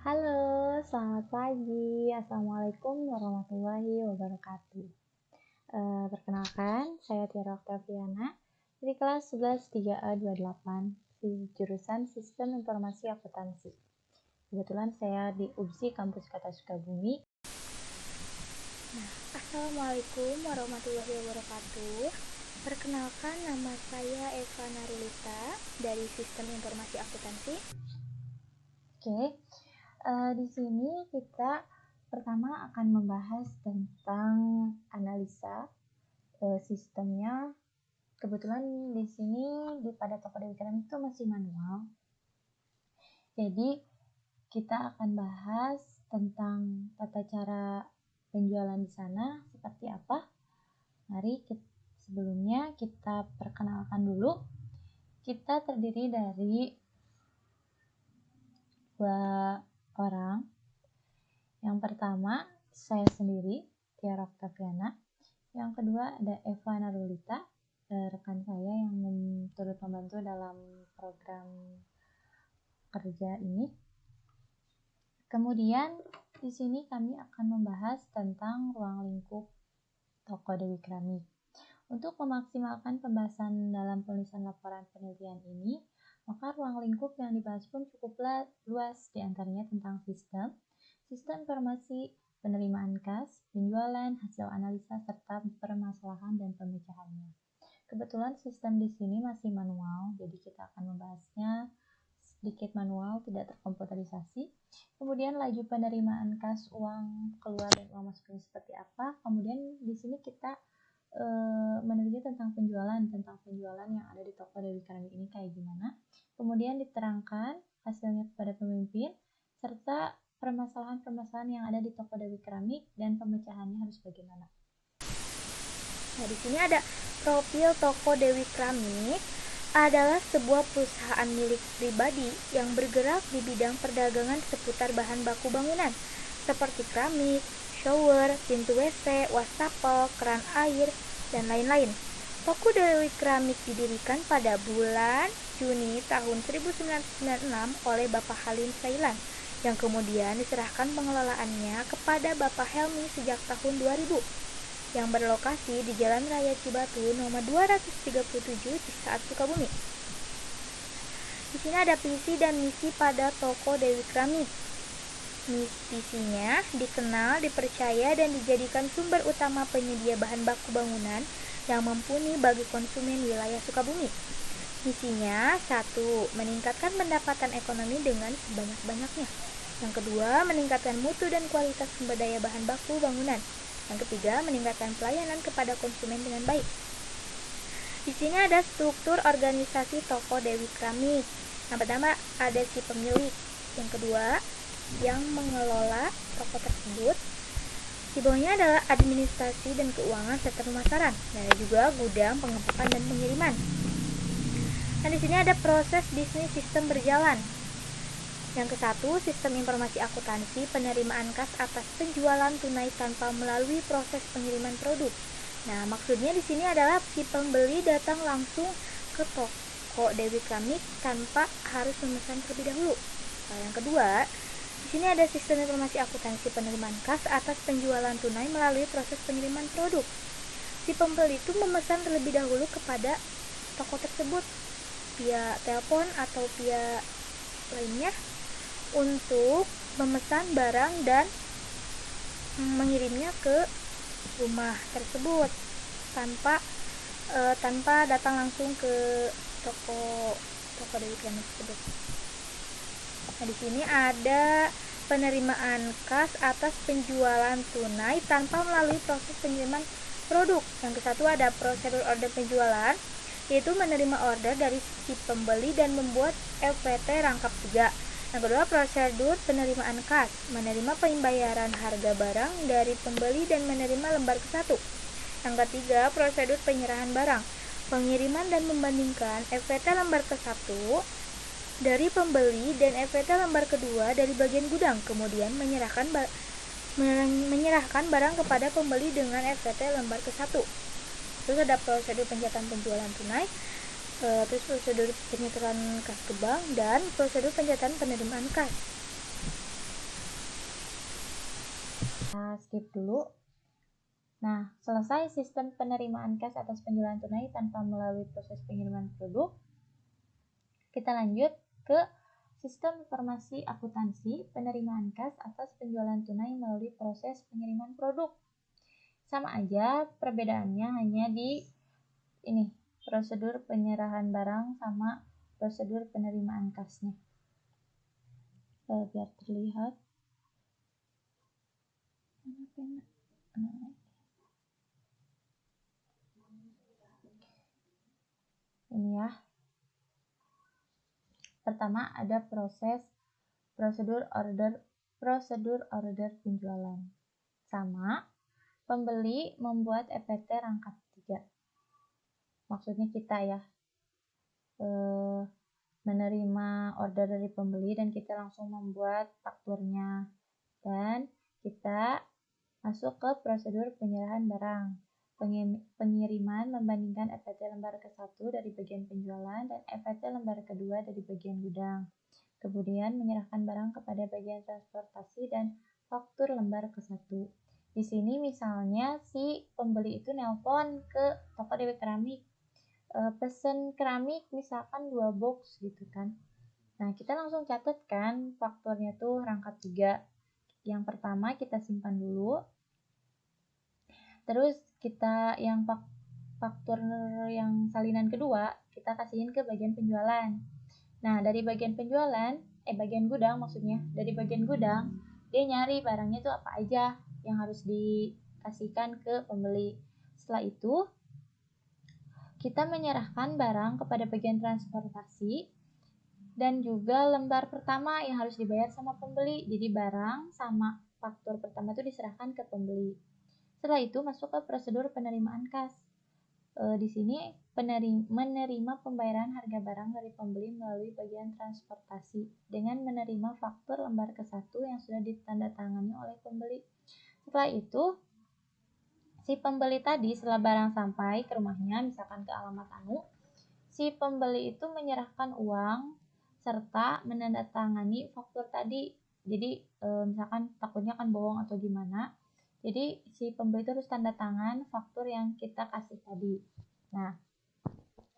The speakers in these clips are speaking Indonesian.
Halo, selamat pagi. Assalamualaikum warahmatullahi wabarakatuh. Perkenalkan, saya Tiara Oktaviana dari kelas 11 3A28 di jurusan Sistem Informasi Akuntansi. Kebetulan saya di UPSI Kampus Kota Sukabumi. Assalamualaikum warahmatullahi wabarakatuh. Perkenalkan, nama saya Eva Narulita dari Sistem Informasi Akuntansi. Di sini kita pertama akan membahas tentang analisa sistemnya. Kebetulan di sini pada toko Dewi Keramik itu masih manual. Jadi kita akan bahas tentang tata cara penjualan di sana seperti apa. Mari sebelumnya kita perkenalkan dulu. Kita terdiri dari 2 orang. Yang pertama, saya sendiri, Tiara Oktaviana. Yang kedua ada Eva Narulita, rekan saya yang turut membantu dalam program kerja ini. Kemudian di sini kami akan membahas tentang ruang lingkup toko Dewi Keramik. Untuk memaksimalkan pembahasan dalam penulisan laporan penelitian ini, maka ruang lingkup yang dibahas pun cukup luas, diantaranya tentang sistem informasi, penerimaan kas, penjualan, hasil analisa, serta permasalahan dan pemecahannya. Kebetulan sistem di sini masih manual, jadi kita akan membahasnya sedikit manual, tidak terkomputerisasi. Kemudian laju penerimaan kas, uang keluar dan uang masuknya seperti apa. Kemudian di sini kita meneliti tentang penjualan yang ada di toko Dewi Keramik ini kayak gimana. Kemudian diterangkan hasilnya kepada pemimpin, serta permasalahan-permasalahan yang ada di toko Dewi Keramik dan pemecahannya harus bagaimana. Nah, di sini ada profil toko Dewi Keramik adalah sebuah perusahaan milik pribadi yang bergerak di bidang perdagangan seputar bahan baku bangunan seperti keramik, shower, pintu WC, wastafel, keran air, dan lain-lain. Toko Dewi Keramik didirikan pada bulan Juni tahun 1996 oleh Bapak Halim Sailan, yang kemudian diserahkan pengelolaannya kepada Bapak Helmi sejak tahun 2000, yang berlokasi di Jalan Raya Cibatu nomor 237 Cisaat, Sukabumi. Di sini ada visi dan misi pada toko Dewi Keramik. Misinya dikenal, dipercaya, dan dijadikan sumber utama penyedia bahan baku bangunan yang mumpuni bagi konsumen wilayah Sukabumi. Misinya, 1. Meningkatkan pendapatan ekonomi dengan sebanyak-banyaknya. Yang kedua, meningkatkan mutu dan kualitas sumber daya bahan baku bangunan. Yang ketiga, meningkatkan pelayanan kepada konsumen dengan baik. Di sini ada struktur organisasi toko Dewi Keramik. Yang pertama ada si pemilik. Yang kedua, yang mengelola toko tersebut. Di bawahnya adalah administrasi dan keuangan serta pemasaran. Dan ada juga gudang, pengepakan, dan pengiriman. Nah, di sini ada proses bisnis sistem berjalan. Yang ke-1, sistem informasi akuntansi penerimaan kas atas penjualan tunai tanpa melalui proses pengiriman produk. Nah, maksudnya di sini adalah si pembeli datang langsung ke toko Dewi Keramik tanpa harus memesan terlebih dahulu. Nah, yang kedua, di sini ada sistem informasi akuntansi penerimaan kas atas penjualan tunai melalui proses pengiriman produk. Si pembeli itu memesan terlebih dahulu kepada toko tersebut via telepon atau via lainnya untuk memesan barang dan mengirimnya ke rumah tersebut tanpa datang langsung ke toko Dewi Keramik tersebut. Nah, di sini ada penerimaan kas atas penjualan tunai tanpa melalui proses pengiriman produk. Yang ke-1 ada prosedur order penjualan, yaitu menerima order dari si pembeli dan membuat LPT rangkap 3. Yang kedua, prosedur penerimaan kas, menerima pembayaran harga barang dari pembeli dan menerima lembar ke-1. Yang ketiga, prosedur penyerahan barang, pengiriman dan membandingkan FPT lembar ke-1 dari pembeli dan FPT lembar kedua dari bagian gudang, kemudian menyerahkan barang kepada pembeli dengan FPT lembar ke-1. Terus ada prosedur pencatatan penjualan tunai, terus prosedur penyetoran kas ke bank, dan prosedur pencatatan penerimaan kas. Kita skip dulu. Nah, selesai sistem penerimaan kas atas penjualan tunai tanpa melalui proses pengiriman produk. Kita lanjut ke sistem informasi akuntansi penerimaan kas atas penjualan tunai melalui proses pengiriman produk. Sama aja, perbedaannya hanya di ini, prosedur penyerahan barang sama prosedur penerimaan kasnya. Biar terlihat. Ini ya. Pertama ada prosedur order penjualan. Sama, pembeli membuat EPT rangkap 3. Maksudnya kita ya menerima order dari pembeli dan kita langsung membuat fakturnya. Dan kita masuk ke prosedur penyerahan barang. Pengiriman membandingkan EPT lembar ke-1 dari bagian penjualan dan EPT lembar kedua dari bagian gudang. Kemudian menyerahkan barang kepada bagian transportasi dan faktur lembar ke-1. Di sini misalnya si pembeli itu nelpon ke toko Dewi Keramik, pesen keramik misalkan 2 box gitu kan. Nah, kita langsung catat kan fakturnya tuh rangkap 3. Yang pertama kita simpan dulu. Terus kita yang faktur yang salinan kedua kita kasihin ke bagian penjualan. Nah, dari bagian penjualan, bagian gudang maksudnya, dari bagian gudang dia nyari barangnya tuh apa aja yang harus dikasihkan ke pembeli. Setelah itu kita menyerahkan barang kepada bagian transportasi dan juga lembar pertama yang harus dibayar sama pembeli. Jadi barang sama faktur pertama itu diserahkan ke pembeli. Setelah itu masuk ke prosedur penerimaan kas. Di sini menerima pembayaran harga barang dari pembeli melalui bagian transportasi dengan menerima faktur lembar ke-1 yang sudah ditandatangani oleh pembeli. Setelah itu si pembeli tadi setelah barang sampai ke rumahnya, misalkan ke alamat anu, si pembeli itu menyerahkan uang serta menandatangani faktur tadi. Jadi misalkan takutnya kan bohong atau gimana, jadi si pembeli itu harus tanda tangan faktur yang kita kasih tadi. Nah,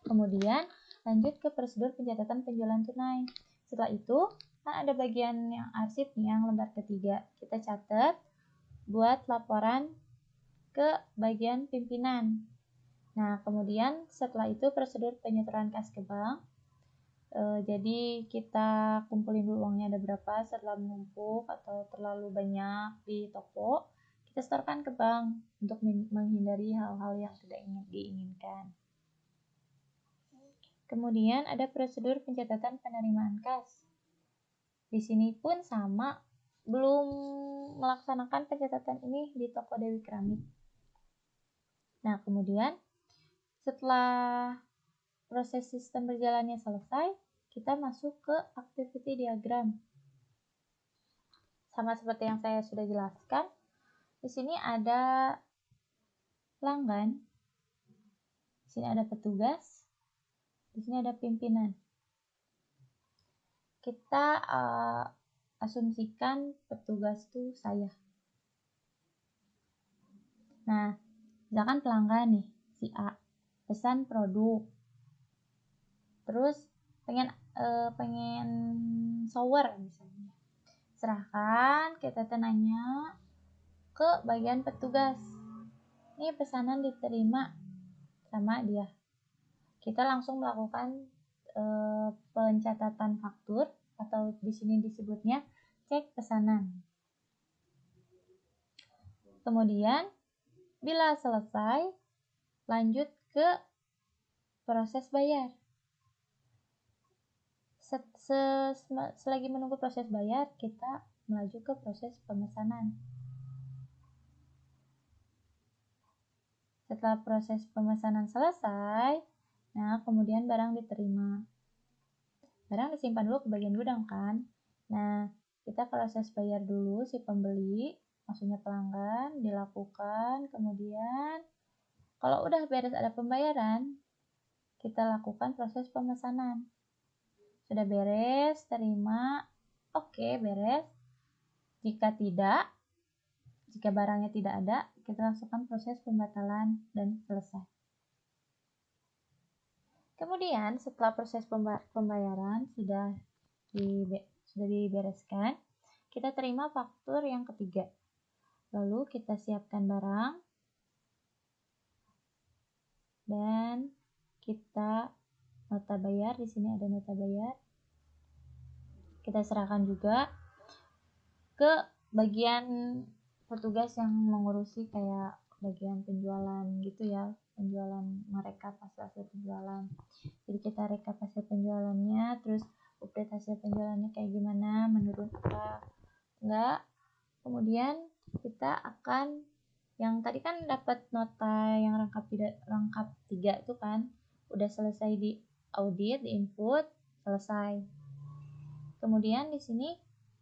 kemudian lanjut ke prosedur pencatatan penjualan tunai. Setelah itu kan ada bagian yang arsip nih, yang lembar ketiga. Kita catat buat laporan ke bagian pimpinan. Nah, kemudian setelah itu prosedur penyetoran kas ke bank. Jadi kita kumpulin dulu uangnya ada berapa, setelah menumpuk atau terlalu banyak di toko, kita setorkan ke bank untuk menghindari hal-hal yang tidak diinginkan. Kemudian ada prosedur pencatatan penerimaan kas. Di sini pun sama, belum melaksanakan pencatatan ini di toko Dewi Keramik. Nah, kemudian setelah proses sistem berjalannya selesai, kita masuk ke activity diagram. Sama seperti yang saya sudah jelaskan, di sini ada pelanggan, di sini ada petugas, di sini ada pimpinan. Kita asumsikan petugas itu saya. Nah, misalkan pelanggan nih, si A, pesan produk. Terus pengen shower misalnya. Serahkan, kita nanya ke bagian petugas. Ini pesanan diterima sama dia. Kita langsung melakukan pencatatan faktur atau di sini disebutnya cek pesanan. Kemudian bila selesai, lanjut ke proses bayar. Selagi menunggu proses bayar, kita melaju ke proses pemesanan. Setelah proses pemesanan selesai, nah kemudian barang diterima. Barang disimpan dulu ke bagian gudang kan. Nah, kita proses bayar dulu si pembeli, maksudnya pelanggan, dilakukan. Kemudian kalau udah beres ada pembayaran, kita lakukan proses pemesanan. Sudah beres, terima, oke, beres. Jika tidak, Jika barangnya tidak ada, kita lakukan proses pembatalan dan selesai. Kemudian setelah proses pembayaran sudah dibereskan, kita terima faktur yang ketiga. Lalu kita siapkan barang dan kita nota bayar. Di sini ada nota bayar. Kita serahkan juga ke bagian petugas yang mengurusi kayak bagian penjualan gitu ya, penjualan mereka hasil penjualan. Jadi kita rekap hasil penjualannya, terus update hasil penjualannya kayak gimana, menurun apa enggak. Kemudian kita akan, yang tadi kan dapat nota yang rangkap 3 itu kan udah selesai di audit, di input, selesai. Kemudian di sini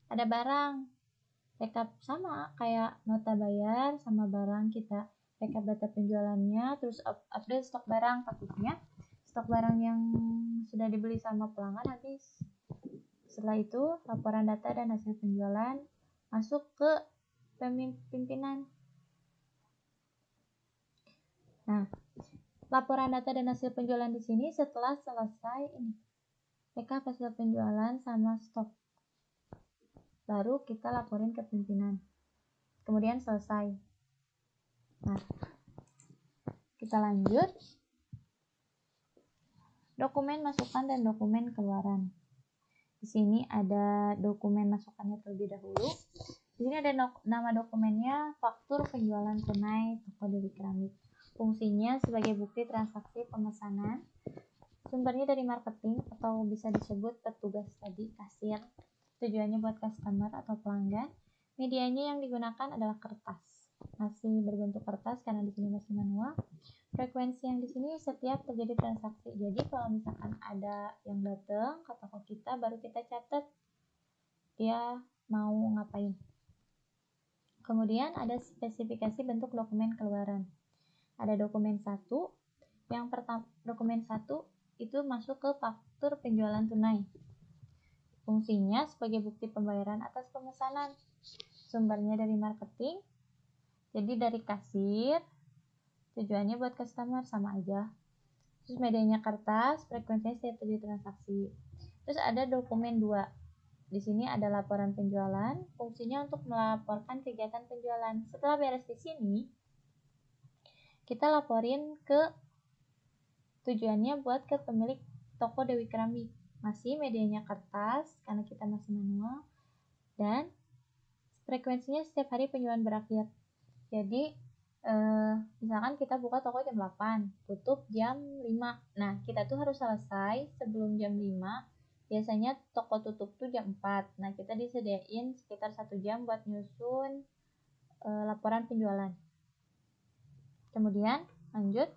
ada barang, rekap sama kayak nota bayar sama barang, kita rekap data penjualannya, terus update stok barang. Takutnya stok barang yang sudah dibeli sama pelanggan habis. Setelah itu laporan data dan hasil penjualan masuk ke pimpinan. Nah, laporan data dan hasil penjualan di sini setelah selesai ini rekap hasil penjualan sama stok, baru kita laporin ke pimpinan. Kemudian selesai. Nah, kita lanjut. Dokumen masukan dan dokumen keluaran. Di sini ada dokumen masukannya terlebih dahulu. Di sini ada nama dokumennya faktur penjualan tunai toko Dewi Keramik. Fungsinya sebagai bukti transaksi pemesanan. Sumbernya dari marketing atau bisa disebut petugas tadi, kasir. Tujuannya buat customer atau pelanggan. Medianya yang digunakan adalah kertas. Masih berbentuk kertas karena di sini masih manual. Frekuensi yang di sini setiap terjadi transaksi. Jadi kalau misalkan ada yang datang ke toko kita, baru kita catat dia mau ngapain. Kemudian ada spesifikasi bentuk dokumen keluaran. Ada dokumen 1. Yang pertama, dokumen 1 itu masuk ke faktur penjualan tunai. Fungsinya sebagai bukti pembayaran atas pemesanan. Sumbernya dari marketing, jadi dari kasir. Tujuannya buat customer, sama aja. Terus medianya kertas, frekuensinya setiap terjadi transaksi. Terus ada dokumen 2. Di sini ada laporan penjualan, fungsinya untuk melaporkan kegiatan penjualan. Setelah beres di sini, kita laporin ke, tujuannya buat ke pemilik toko Dewi Keramik. Masih medianya kertas karena kita masih manual, dan frekuensinya setiap hari penjualan berakhir. Jadi misalkan kita buka toko jam 8, tutup jam 5. Nah, kita tuh harus selesai sebelum jam 5. Biasanya toko tutup tuh jam 4. Nah, kita disediain sekitar 1 jam buat nyusun laporan penjualan. Kemudian lanjut,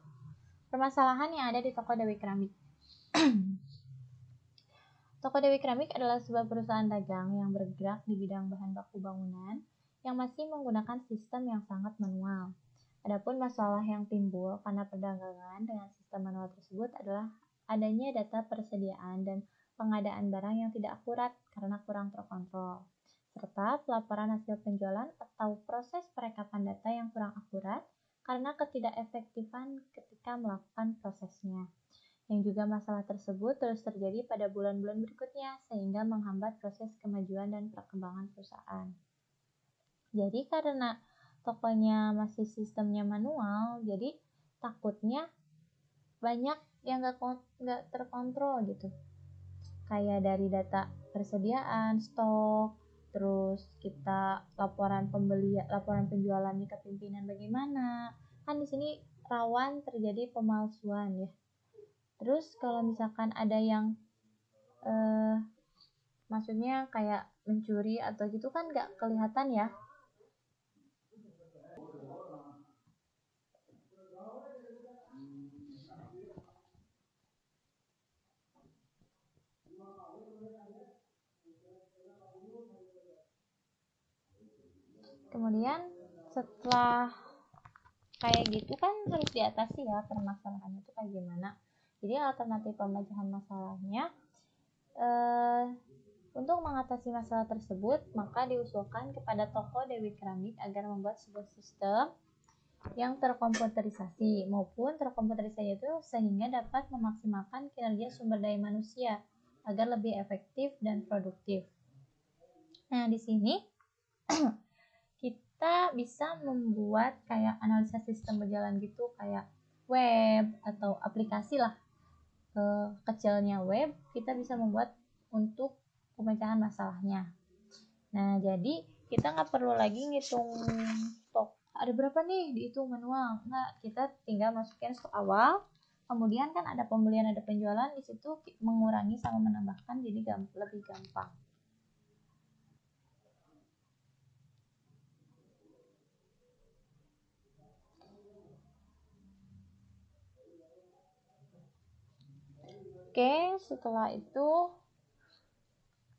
permasalahan yang ada di toko Dewi Keramik. Toko Dewi Keramik adalah sebuah perusahaan dagang yang bergerak di bidang bahan baku bangunan yang masih menggunakan sistem yang sangat manual. Adapun masalah yang timbul karena perdagangan dengan sistem manual tersebut adalah adanya data persediaan dan pengadaan barang yang tidak akurat karena kurang terkontrol, serta pelaporan hasil penjualan atau proses perekapan data yang kurang akurat karena ketidakefektifan ketika melakukan prosesnya. Yang juga masalah tersebut terus terjadi pada bulan-bulan berikutnya sehingga menghambat proses kemajuan dan perkembangan perusahaan. Jadi karena tokonya masih sistemnya manual, jadi takutnya banyak yang nggak terkontrol gitu. Kayak dari data persediaan, stok, terus kita laporan penjualannya ke pimpinan bagaimana. Kan di sini rawan terjadi pemalsuan ya. Terus kalau misalkan ada yang maksudnya kayak mencuri atau gitu kan nggak kelihatan ya. Kemudian setelah kayak gitu kan harus diatasi ya permasalahannya itu kayak gimana. Jadi alternatif pemecahan masalahnya Untuk mengatasi masalah tersebut, maka diusulkan kepada toko Dewi Keramik agar membuat sebuah sistem yang terkomputerisasi maupun terkomputerisasi itu sehingga dapat memaksimalkan kinerja sumber daya manusia agar lebih efektif dan produktif. Nah, di sini kita bisa membuat kayak analisa sistem berjalan gitu, kayak web atau aplikasi lah. Kecilnya web kita bisa membuat untuk pemecahan masalahnya. Nah, jadi kita nggak perlu lagi ngitung stok ada berapa nih, dihitung manual. Nggak, kita tinggal masukin stok awal, kemudian kan ada pembelian, ada penjualan, di situ mengurangi sama menambahkan, jadi lebih gampang. Oke, setelah itu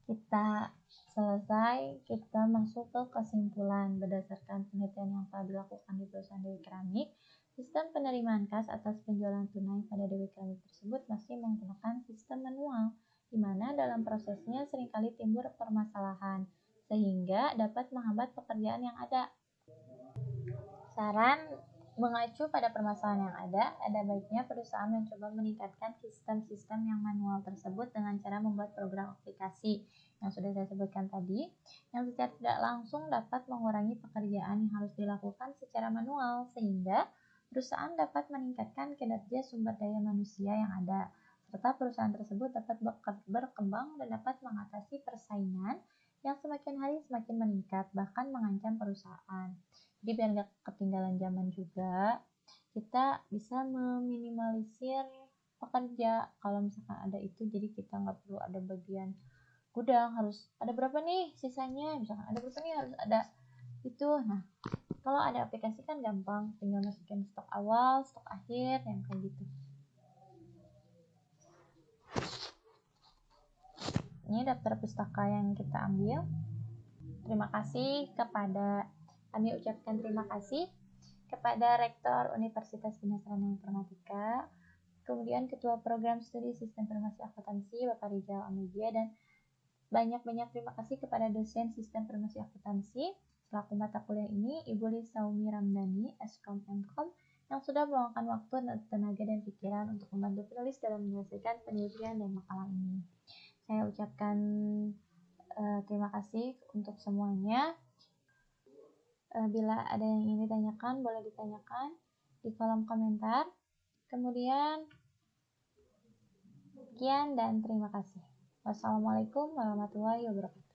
kita selesai, kita masuk ke kesimpulan. Berdasarkan penelitian yang telah dilakukan di perusahaan Dewi Keramik, sistem penerimaan kas atas penjualan tunai pada Dewi Keramik tersebut masih menggunakan sistem manual, di mana dalam prosesnya seringkali timbul permasalahan, sehingga dapat menghambat pekerjaan yang ada. Saran mengacu pada permasalahan yang ada baiknya perusahaan mencoba meningkatkan sistem-sistem yang manual tersebut dengan cara membuat program aplikasi yang sudah saya sebutkan tadi, yang secara tidak langsung dapat mengurangi pekerjaan yang harus dilakukan secara manual, sehingga perusahaan dapat meningkatkan kinerja sumber daya manusia yang ada, serta perusahaan tersebut dapat berkembang dan dapat mengatasi persaingan yang semakin hari semakin meningkat, bahkan mengancam perusahaan. Jadi biar nggak ketinggalan zaman juga, kita bisa meminimalisir pekerja. Kalau misalkan ada itu, jadi kita nggak perlu ada bagian gudang harus ada berapa nih sisanya, misalkan ada berapa nih harus ada itu. Nah, kalau ada aplikasi kan gampang, tinggal masukin stok awal, stok akhir, yang kayak gitu. Ini daftar pustaka yang kita ambil. Terima kasih kepada Kami ucapkan terima kasih kepada Rektor Universitas Bina Sarana Informatika, kemudian Ketua Program Studi Sistem Informasi Akuntansi Bapak Rizal Amedia, dan banyak-banyak terima kasih kepada dosen Sistem Informasi Akuntansi selaku mata kuliah ini, Ibu Lisaumi Ramdhani, Eskom Mkom, yang sudah meluangkan waktu, tenaga, dan pikiran untuk membantu penulis dalam menyelesaikan penelitian dan makalah ini. Saya ucapkan terima kasih untuk semuanya. Bila ada yang ingin ditanyakan, boleh ditanyakan di kolom komentar. Kemudian, sekian dan terima kasih. Wassalamualaikum warahmatullahi wabarakatuh.